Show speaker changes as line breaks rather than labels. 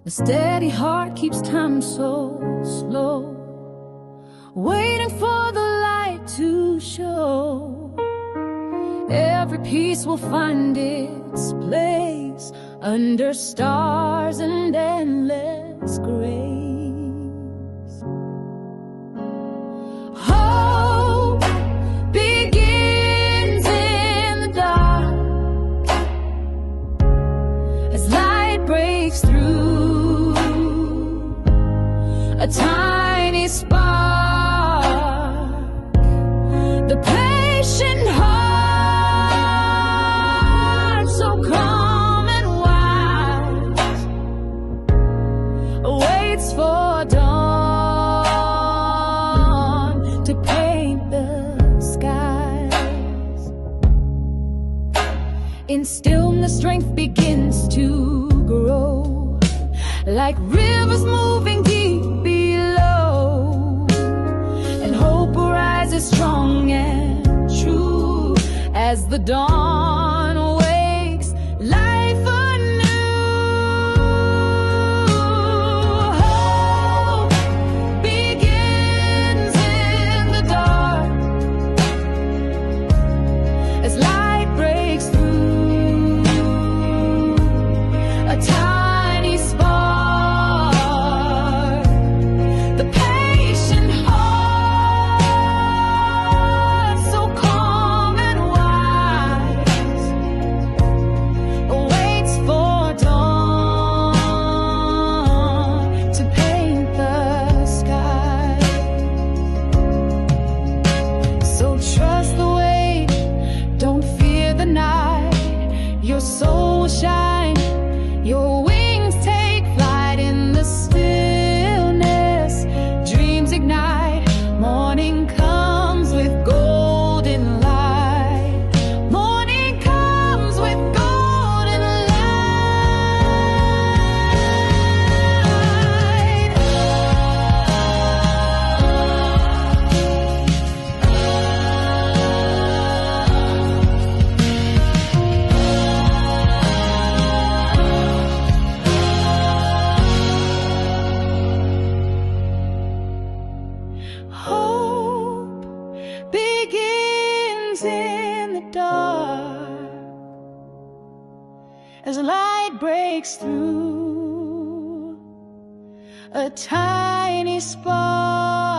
A steady heart keeps time so slow, waiting for the light to show. Every piece will find its place under stars and endless grace. Hope begins in the dark as light breaks through. A tiny spark, the patient heart, so calm and wise, waits for dawn to paint the skies. In stillness, strength begins to grow, like rivers moving deep below, and hope rises strong and true as the dawn wakes life anew. Hope begins in the dark as light breaks through. A tiny spark, the patient heart, so calm and wise, awaits for dawn to paint the sky. So trust the wait, don't fear the night. Your soul will shine, your wings take flight in the stillness. Dreams ignite, morning comes with golden light. Morning comes with golden light. Hope begins in the dark as light breaks through. A tiny spark,